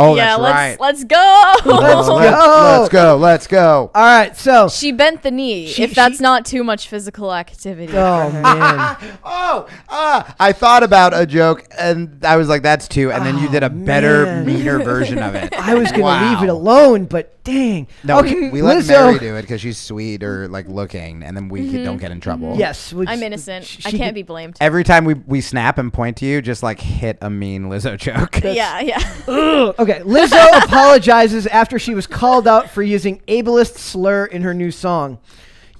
Oh, yeah, that's right. Let's go. Let's go. All right, so She bent the knee. If that's not too much physical activity. Oh man. I thought about a joke and I was like, that's two. And then you did a better, man. meaner version of it. I was gonna leave it alone, but dang. No, okay, we let Lizzo. Mary do it because she's sweet or like looking, and then we don't get in trouble. Yes, I'm innocent. I can't be blamed. Every time we snap and point to you, just like hit a mean Lizzo joke. Yeah. Okay, Lizzo apologizes after she was called out for using ableist slur in her new song.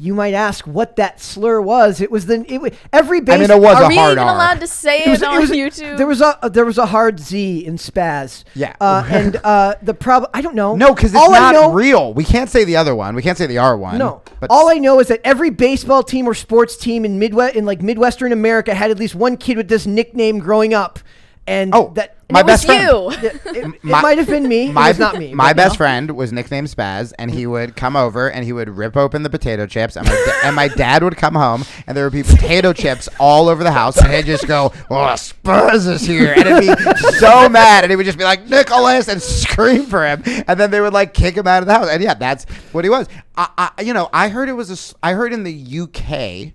You might ask what that slur was. It was every bass. I mean, it was Are a we hard even R. allowed to say it on YouTube? There was a hard Z in spaz. Yeah. And the problem, I don't know. No, because it's not real. We can't say the other one. We can't say the R one. No. But all I know is that every baseball team or sports team in Midwestern America had at least one kid with this nickname growing up. And my best friend. It might have been me. It was not me. My best friend was nicknamed Spaz, and he would come over and he would rip open the potato chips, and my dad would come home, and there would be potato chips all over the house, and he'd just go, "Oh, Spaz is here," and he'd be so mad, and he would just be like, "Nicholas," and scream for him, and then they would like kick him out of the house, and yeah, that's what he was. I heard I heard in the UK,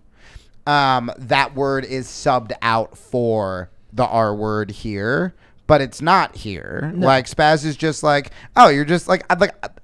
that word is subbed out for the R word here, but it's not here. No. Like spaz is just like, oh, you're just like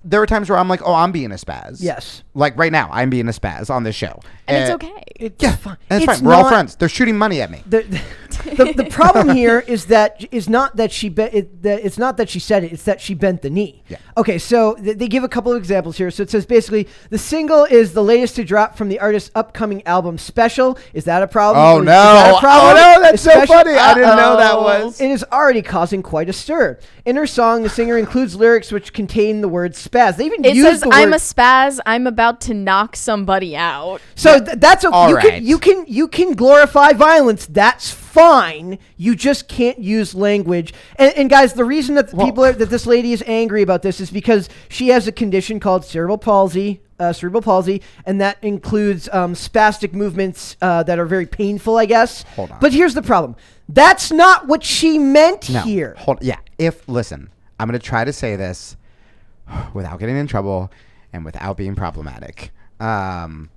there were times where I'm like, oh, I'm being a spaz. Yes. Like right now, I'm being a spaz on this show. And it's okay. It's fine. And it's fine. We're all friends. They're shooting money at me. The problem here is not that she it's not that she said it. It's that she bent the knee. Yeah. Okay, so they give a couple of examples here. So it says basically the single is the latest to drop from the artist's upcoming album Special. Is that a problem? Oh, no. Is that a problem? Oh, no. That's so funny. I didn't know that was. It is already causing quite a stir. In her song, the singer includes lyrics which contain the word spaz. They even use says, the word. "I'm a spaz. I'm about to knock somebody out." So that's okay. All right. You can glorify violence. That's fine. You just can't use language. And guys, the reason that that this lady is angry about this is because she has a condition called cerebral palsy, and that includes spastic movements that are very painful, I guess. Hold on. But here's the problem. That's not what she meant here. Listen, I'm going to try to say this without getting in trouble and without being problematic. When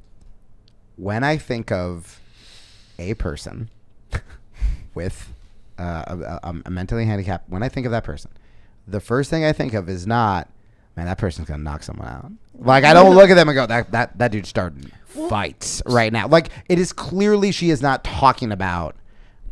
I think of a person with a mentally handicapped, when I think of that person, the first thing I think of is not, man, that person's going to knock someone out. Like, I don't look at them and go, that dude's starting fights right now. Like, it is clearly she is not talking about.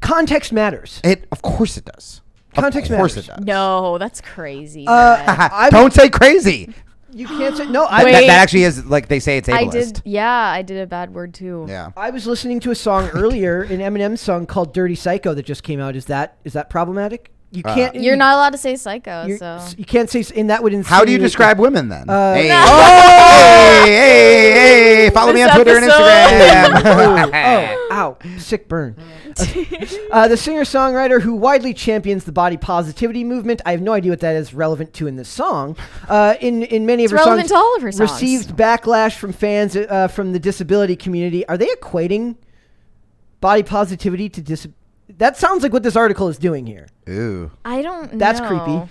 Context matters. Of course it does. Context of course matters. It does. No, that's crazy. Don't say crazy. You can't say no. That actually is like they say it's ableist. I did a bad word too. Yeah. I was listening to a song earlier, an Eminem song called "Dirty Psycho" that just came out. Is that problematic? You can't. You're not allowed to say psycho, so you can't say. And that would insinuate. How do you describe women then? Hey. Hey! Follow me on Twitter and Instagram. Ow! Sick burn. The singer-songwriter who widely champions the body positivity movement. I have no idea what that is relevant to in this song. In many of her songs, to all of her songs. Received backlash from fans from the disability community. Are they equating body positivity to disability? That sounds like what this article is doing here. Ooh. I don't know. That's creepy.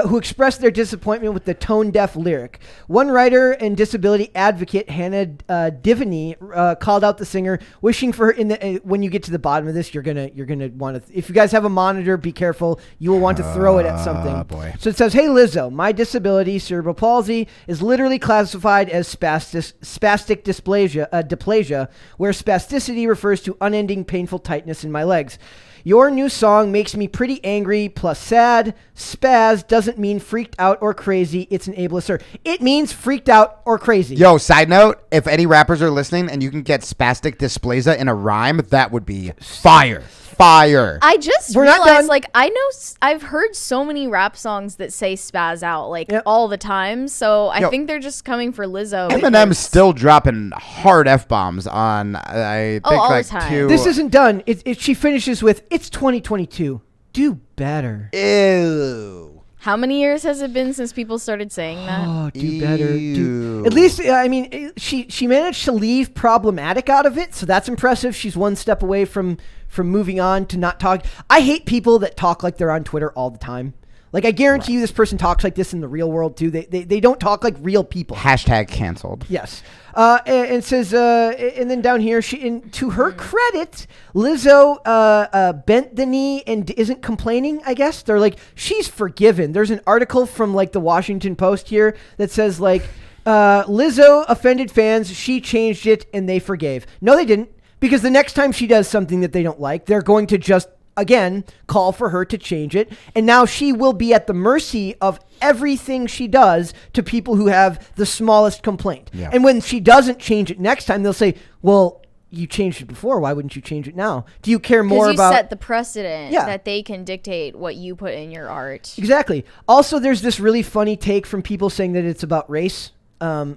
Who expressed their disappointment with the tone-deaf lyric. One writer and disability advocate, Hannah Divany, called out the singer, wishing for her when you get to the bottom of this, you're gonna want to. If you guys have a monitor, be careful. You will want to throw it at something. Oh boy. So it says, "Hey Lizzo, my disability, cerebral palsy, is literally classified as spastic dysplasia, where spasticity refers to unending painful tightness in my legs. Your new song makes me pretty angry plus sad. Spaz doesn't mean freaked out or crazy. It's an ableist slur. It means freaked out or crazy." Yo, side note, if any rappers are listening and you can get spastic dysplasia in a rhyme, that would be fire. I just realized, like, I've heard so many rap songs that say spaz out, like, all the time. So I think they're just coming for Lizzo. Eminem's still dropping hard F-bombs on, I think, all like the time. 2. This isn't done. She finishes with, "It's 2022. Do better." Ew. How many years has it been since people started saying that? Oh, do better. At least, I mean, she managed to leave problematic out of it, so that's impressive. She's one step away from moving on to not talk. I hate people that talk like they're on Twitter all the time. Like, I guarantee you this person talks like this in the real world, too. They don't talk like real people. Hashtag canceled. Yes. And says, and then down here, to her credit, Lizzo bent the knee and isn't complaining, I guess. They're like, she's forgiven. There's an article from, like, the Washington Post here that says, like, Lizzo offended fans. She changed it, and they forgave. No, they didn't. Because the next time she does something that they don't like, they're going to just, again, call for her to change it. And now she will be at the mercy of everything she does to people who have the smallest complaint. Yeah. And when she doesn't change it next time, they'll say, well, you changed it before. Why wouldn't you change it now? Do you care more about... Because you set the precedent that they can dictate what you put in your art. Exactly. Also, there's this really funny take from people saying that it's about race. I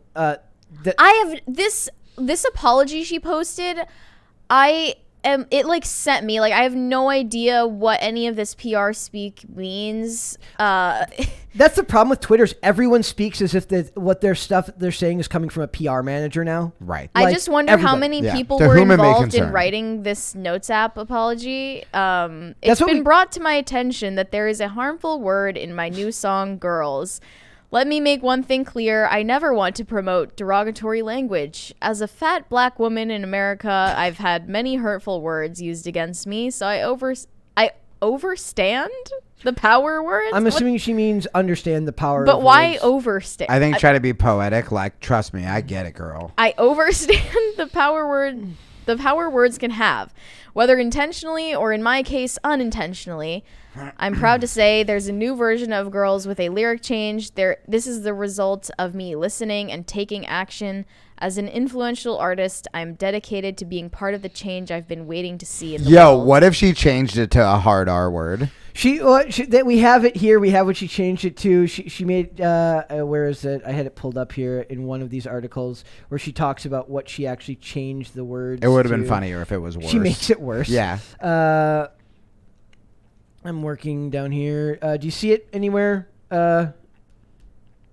have this apology she posted. It like sent me, like, I have no idea what any of this PR speak means. That's the problem with Twitter is everyone speaks as if what their stuff they're saying is coming from a PR manager now. Right. I just wonder how many people To were whom it may involved in concern. writing this Notes app apology. It's been brought to my attention that there is a harmful word in my new song, Girls. Let me make one thing clear. I never want to promote derogatory language. As a fat black woman in America, I've had many hurtful words used against me, so I overstand the power words. I'm assuming she means understand the power but of why words. overstand? I think try to be poetic. Like, trust me, I get it, girl. I overstand the power words can have, whether intentionally or in my case unintentionally. I'm proud to say there's a new version of Girls with a lyric change. This is the result of me listening and taking action. As an influential artist, I'm dedicated to being part of the change I've been waiting to see in the world. What if she changed it to a hard R word? That we have it here. We have what she changed it to. She made where is it? I had it pulled up here in one of these articles where she talks about what she actually changed the words. It would have been funnier if it was worse. She makes it worse. Yeah. I'm working down here. Do you see it anywhere?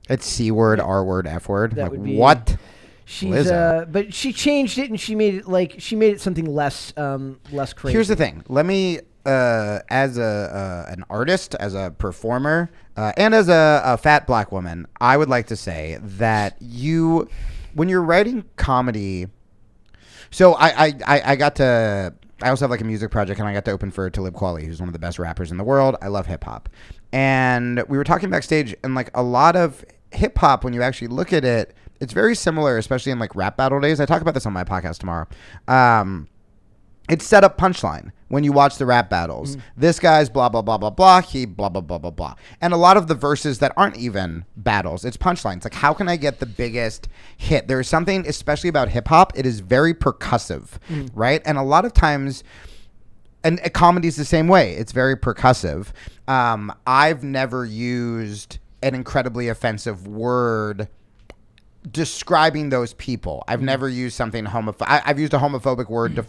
It's C word, R word, F word. That Like, would be- what? She's Lizzo. but she changed it and she made it something less crazy. Here's the thing. Let me, as an artist, as a performer, and as a fat black woman, I would like to say that when you're writing comedy, so I got to. I also have like a music project, and I got to open for Talib Kweli, who's one of the best rappers in the world. I love hip hop, and we were talking backstage, and like a lot of hip hop, when you actually look at it, it's very similar, especially in like rap battle days. I talk about this on my podcast tomorrow. It's set up punchline when you watch the rap battles. This guy's blah, blah, blah, blah, blah. He blah, blah, blah, blah, blah. And a lot of the verses that aren't even battles, it's punchlines. Like, how can I get the biggest hit? There's something, especially about hip hop, it is very percussive, right? And a lot of times, and comedy's the same way. It's very percussive. I've never used an incredibly offensive word describing those people. I've never used something homophobic. I've used a homophobic word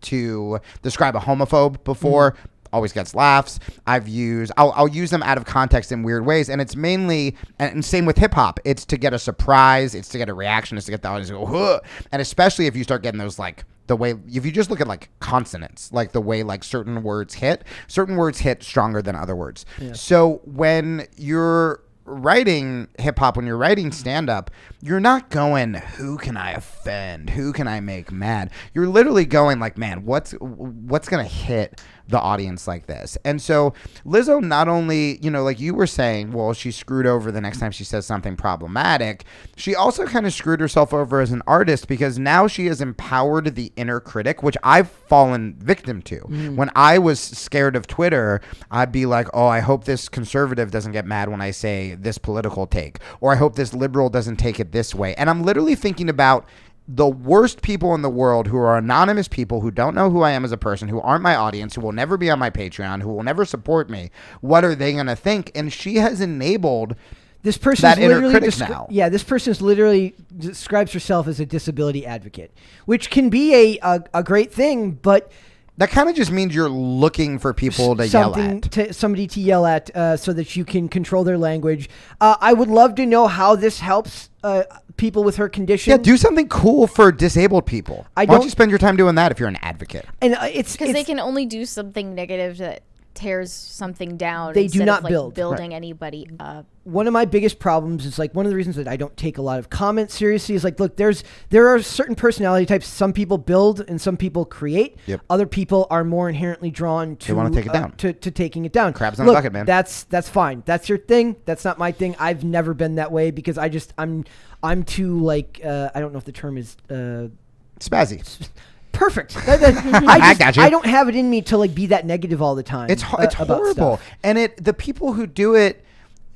to describe a homophobe before. Always gets laughs. I'll use them out of context in weird ways, and it's mainly, and same with hip hop. It's to get a surprise. It's to get a reaction. It's to get the audience to go, huh. And especially if you start getting those like the way, if you just look at like consonants, like the way like certain words hit stronger than other words. Yeah. So when you're writing hip hop, when you're writing stand up, you're not going, who can I offend? Who can I make mad? You're literally going like, man, what's going to hit the audience like this? And so Lizzo not only, like you were saying, well, she screwed over the next time she says something problematic. She also kind of screwed herself over as an artist, because now she has empowered the inner critic, which I've fallen victim to. When I was scared of Twitter, I'd be like, oh, I hope this conservative doesn't get mad when I say this political take, or I hope this liberal doesn't take it this way. And I'm literally thinking about the worst people in the world, who are anonymous people who don't know who I am as a person, who aren't my audience, who will never be on my Patreon, who will never support me. What are they going to think? And she has enabled this person that inner critic now. Yeah, this person literally describes herself as a disability advocate, which can be a great thing, but that kind of just means you're looking for people to yell at. Somebody to yell at so that you can control their language. I would love to know how this helps people with her condition. Yeah, do something cool for disabled people. Why don't you spend your time doing that if you're an advocate? And it's because they can only do something negative tears something down. They do instead not of, like, build. building anybody up. One of my biggest problems is like one of the reasons that I don't take a lot of comments seriously is like, look, there are certain personality types. Some people build and some people create. Yep. Other people are more inherently drawn to They wanna take it down. to taking it down. Crabs in a bucket, man. That's fine. That's your thing. That's not my thing. I've never been that way because I'm too like I don't know if the term is Spazzy. perfect. I got you. I don't have it in me to like be that negative all the time. It's about horrible. stuff. And the people who do it,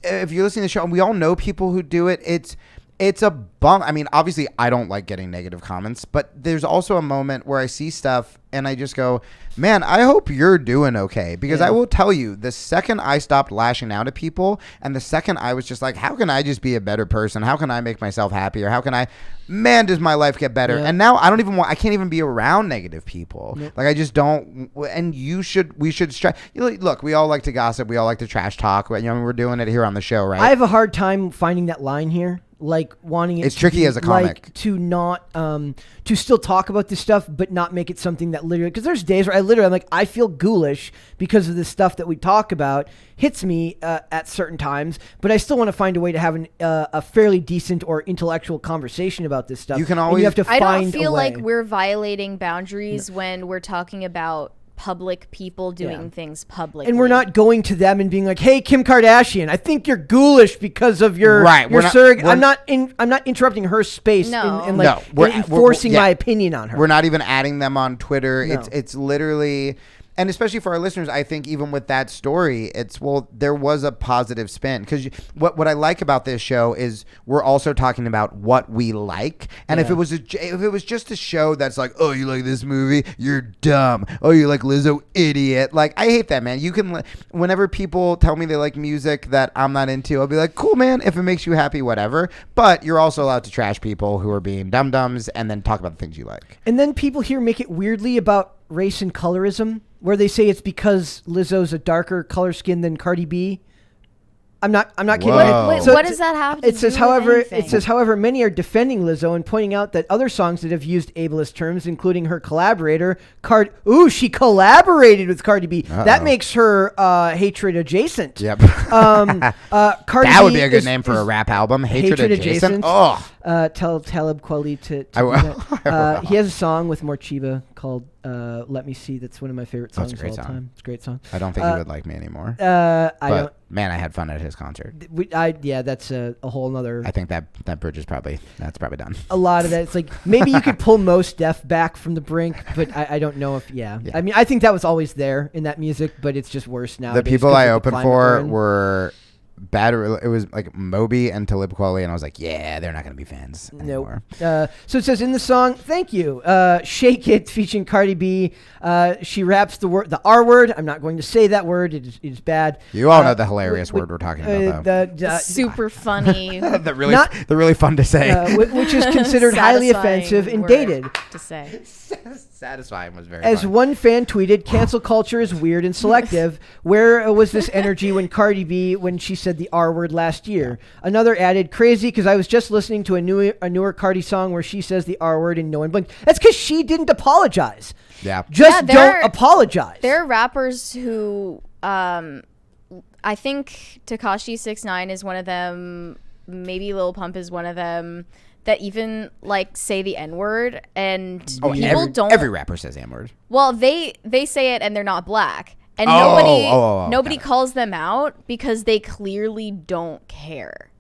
if you're listening to the show, and we all know people who do it, it's a bum. I mean, obviously, I don't like getting negative comments, but there's also a moment where I see stuff and I just go, man, I hope you're doing okay. Because I will tell you, the second I stopped lashing out at people and the second I was just like, how can I just be a better person? How can I make myself happier? How can I, man, does my life get better? Yeah. And now I can't even be around negative people. Like, I just don't. And we should strive. Look, we all like to gossip. We all like to trash talk. You know, we're doing it here on the show, right? I have a hard time finding that line here. Like wanting it It's to tricky be, as a comic. like, to not to still talk about this stuff but not make it something that literally, because there's days where I'm like, I feel ghoulish because of the stuff that we talk about hits me at certain times, but I still want to find a way to have a fairly decent or intellectual conversation about this stuff. You can And always- you have to I find don't feel a way. like we're violating boundaries when we're talking about public people doing things publicly. And we're not going to them and being like, "Hey, Kim Kardashian, I think you're ghoulish because of your Right, your we're not- surrogate." we're- I'm not interrupting her space No. and No, like we're- enforcing yeah. my opinion on her. We're not even adding them on Twitter. No. It's literally, and especially for our listeners, I think even with that story, there was a positive spin, because what I like about this show is we're also talking about what we like, and if it was just a show that's like, oh, you like this movie, you're dumb. Oh, you like Lizzo, idiot. Like, I hate that, man. You can, whenever people tell me they like music that I'm not into, I'll be like, cool, man. If it makes you happy, whatever. But you're also allowed to trash people who are being dum-dums and then talk about the things you like. And then people here make it weirdly about race and colorism, where they say it's because Lizzo's a darker color skin than Cardi B. I'm not kidding. Whoa. Wait, So what does that have to It says, do however, with anything? many are defending Lizzo and pointing out that other songs that have used ableist terms, including her collaborator, she collaborated with Cardi B. Uh-oh. That makes her hatred adjacent. Yep. Cardi That would B be a good is- name for a is rap album. Hatred Adjacent. Adjacent. Oh, Tell Talib Kweli to I will. do that. I will. He has a song with Morchiba called "Let Me See." That's one of my favorite Oh, it's songs a great of all song. time. It's a great song. I don't think he would like me anymore. I But don't. man, I had fun at his concert. That's a whole nother. I think that bridge is probably done. A lot of that. It's like maybe you could pull Most Def back from the brink, but I don't know if. Yeah. Yeah. I mean, I think that was always there in that music, but it's just worse now. The people I opened for were bad. It was like Moby and Talib Kweli, and I was like, yeah, they're not going to be fans anymore. Nope. So it says in the song, thank you, Shake It, featuring Cardi B. She raps the R word. I'm not going to say that word. It is bad. You all know the hilarious word we're talking about, though. Super funny. They're really fun to say. Which is considered highly Satisfying offensive and word dated. to say. Satisfying was very As fun. one fan tweeted, cancel culture is weird and selective. Where was this energy when Cardi B, when she said the R word last year? Another added, crazy, because I was just listening to a newer Cardi song where she says the R word and no one blinked. That's because she didn't apologize. Yeah. Just don't apologize. There are rappers who, I think Tekashi 6ix9ine is one of them. Maybe Lil Pump is one of them. That even like say the N-word, and people don't. Every rapper says the N-word. Well, they say it and they're not black, and nobody calls them out because they clearly don't care.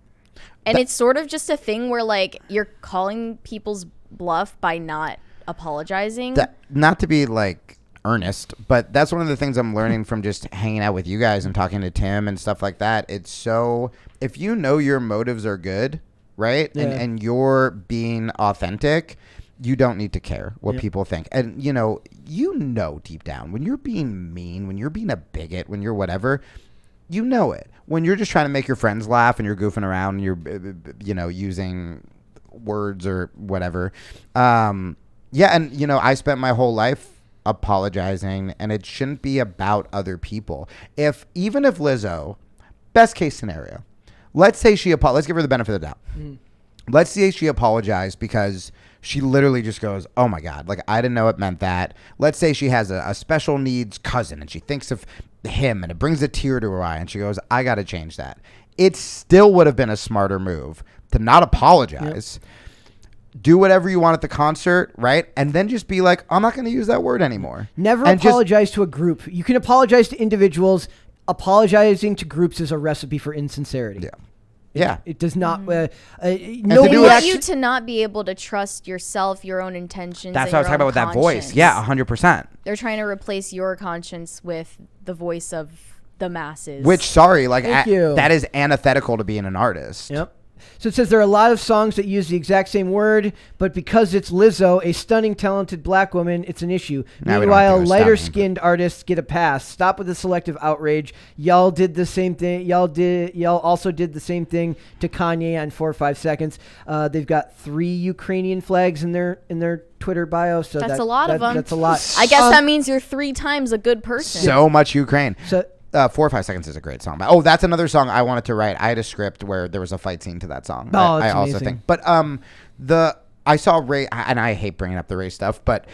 And it's sort of just a thing where like you're calling people's bluff by not apologizing. Not to be like earnest, but that's one of the things I'm learning from just hanging out with you guys and talking to Tim and stuff like that. It's so, if you know your motives are good, right? Yeah. And you're being authentic, you don't need to care what people think. And you know deep down when you're being mean, when you're being a bigot, when you're whatever, you know it. When you're just trying to make your friends laugh and you're goofing around and you're using words or whatever. And I spent my whole life apologizing, and it shouldn't be about other people. Even if Lizzo, best case scenario, let's say let's give her the benefit of the doubt. Let's say she apologized because she literally just goes, oh my God, like I didn't know it meant that. Let's say she has a special needs cousin and she thinks of him, and it brings a tear to her eye, and she goes, I got to change that. It still would have been a smarter move to not apologize. Yep. Do whatever you want at the concert, right? And then just be like, I'm not going to use that word anymore. Never apologize to a group. You can apologize to individuals. Apologizing to groups is a recipe for insincerity. Yeah. Yeah. It does not. They Nobody want you to not be able to trust yourself, your own intentions. That's what I was talking about with that voice. Yeah, 100%. They're trying to replace your conscience with the voice of the masses. Which, sorry, like that is antithetical to being an artist. Yep. So it says there are a lot of songs that use the exact same word, but because it's Lizzo, a stunning, talented black woman, it's an issue. Meanwhile, lighter-skinned artists get a pass. Stop with the selective outrage. Y'all did the same thing. Y'all also did the same thing to Kanye on 4 or 5 seconds. They've got 3 Ukrainian flags in their Twitter bio. So that's a lot of them. That's a lot. I guess that means you're 3 times a good person. So much Ukraine. So. 4 or 5 Seconds is a great song. Oh, that's another song I wanted to write. I had a script where there was a fight scene to that song. Oh, I also think. But I saw Ray, and I hate bringing up the race stuff, but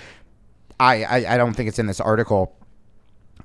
I don't think it's in this article.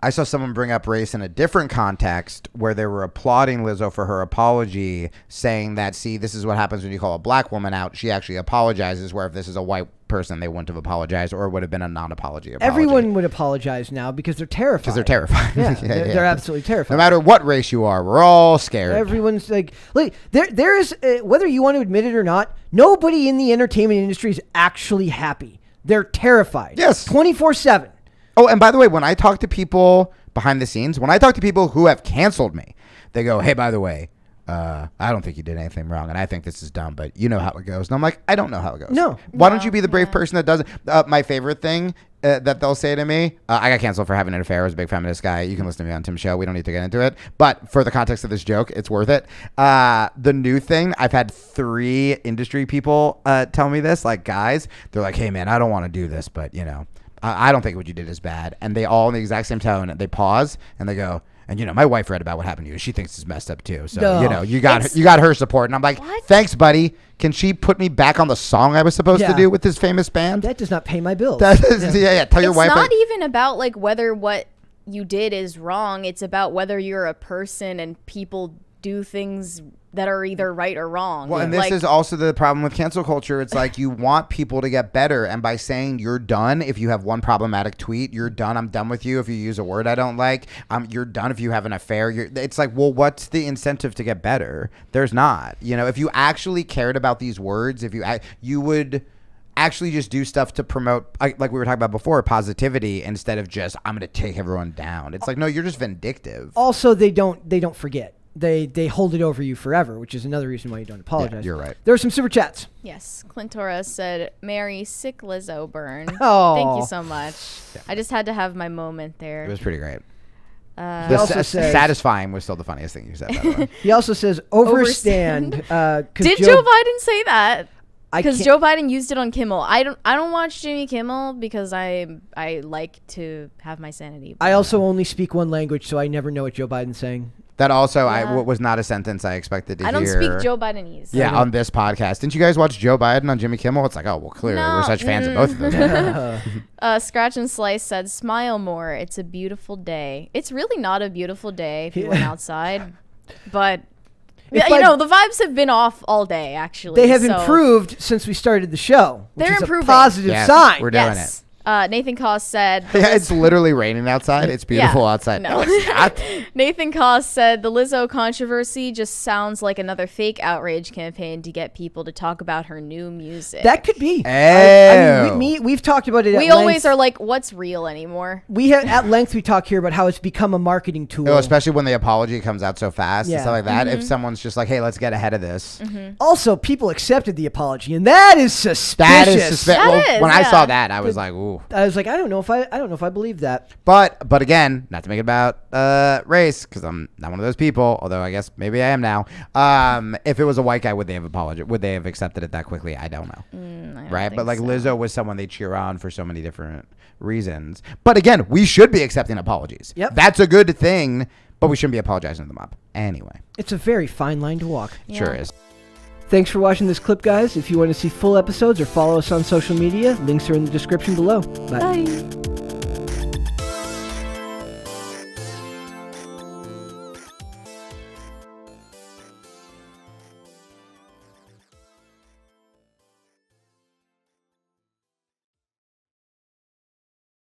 I saw someone bring up race in a different context where they were applauding Lizzo for her apology, saying that, see, this is what happens when you call a black woman out. She actually apologizes, where if this is a white person, they wouldn't have apologized, or it would have been a non-apology apology. Everyone would apologize now because they're terrified. Because they're terrified. Yeah, they're absolutely terrified. No matter what race you are, we're all scared. Everyone's like, look, there is, whether you want to admit it or not, nobody in the entertainment industry is actually happy. They're terrified. Yes. 24/7. Oh, and by the way, when I talk to people behind the scenes, when I talk to people who have canceled me, they go, hey, by the way, I don't think you did anything wrong, and I think this is dumb, but you know how it goes. And I'm like, I don't know how it goes. No. Why don't you be the brave person that doesn't? My favorite thing that they'll say to me, I got canceled for having an affair. I was a big feminist guy. You can listen to me on Tim's show. We don't need to get into it. But for the context of this joke, it's worth it. The new thing, I've had 3 industry people tell me this, like guys. They're like, hey, man, I don't want to do this, but, you know, I don't think what you did is bad. And they all in the exact same tone, they pause, and they go, and, you know, my wife read about what happened to you. She thinks it's messed up, too. So, no. You know, you got her support. And I'm like, what? Thanks, buddy. Can she put me back on the song I was supposed to do with this famous band? That does not pay my bills. That is, yeah. Tell your wife. It's not even about, like, whether what you did is wrong. It's about whether you're a person and people do things that are either right or wrong. Well, and this is also the problem with cancel culture. It's like you want people to get better, and by saying you're done if you have one problematic tweet, you're done, I'm done with you if you use a word I don't like, you're done if you have an affair. It's like, well, what's the incentive to get better? There's not. You know, if you actually cared about these words, if you would actually just do stuff to promote, like we were talking about before, positivity, instead of just, I'm going to take everyone down. It's like, no, you're just vindictive. Also, they don't forget. They hold it over you forever, which is another reason why you don't apologize. Yeah, you're right. There are some super chats. Yes. Clintora said, Mary, sick Lizzo burn. Oh. Thank you so much. Yeah. I just had to have my moment there. It was pretty great. He also says, satisfying was still the funniest thing you said, by the way. He also says, overstand. Did Joe Biden say that? Because Joe Biden used it on Kimmel. I don't watch Jimmy Kimmel because I like to have my sanity. I also only speak one language, so I never know what Joe Biden's saying. That also was not a sentence I expected to hear. I don't speak Joe Bidenese. Yeah, on this podcast. Didn't you guys watch Joe Biden on Jimmy Kimmel? It's like, oh, well, clearly we're such fans of both of those. Scratch and Slice said, smile more. It's a beautiful day. It's really not a beautiful day if you went outside. But, you know, the vibes have been off all day, actually. They have improved since we started the show, which is improving. A positive sign. We're doing it. Nathan Koss said... Yeah, it's literally raining outside. It's beautiful outside. No, it's not. Nathan Koss said, the Lizzo controversy just sounds like another fake outrage campaign to get people to talk about her new music. That could be. I mean, we've talked about it at length. We always are like, what's real anymore? We have at length we talk here about how it's become a marketing tool. Oh, especially when the apology comes out so fast and stuff like that. Mm-hmm. If someone's just like, hey, let's get ahead of this. Mm-hmm. Also, people accepted the apology, and that is suspicious. That is suspicious. When I saw that, I was like, ooh. I was like, I don't know if I believe that. But again, not to make it about race, because I'm not one of those people. Although I guess maybe I am now. If it was a white guy, would they have apologized? Would they have accepted it that quickly? I don't know. Right? But like Lizzo was someone they cheer on for so many different reasons. But again, we should be accepting apologies. Yep. That's a good thing. But we shouldn't be apologizing to the mob anyway. It's a very fine line to walk. Yeah. Sure is. Thanks for watching this clip, guys. If you want to see full episodes or follow us on social media, links are in the description below. Bye. Bye.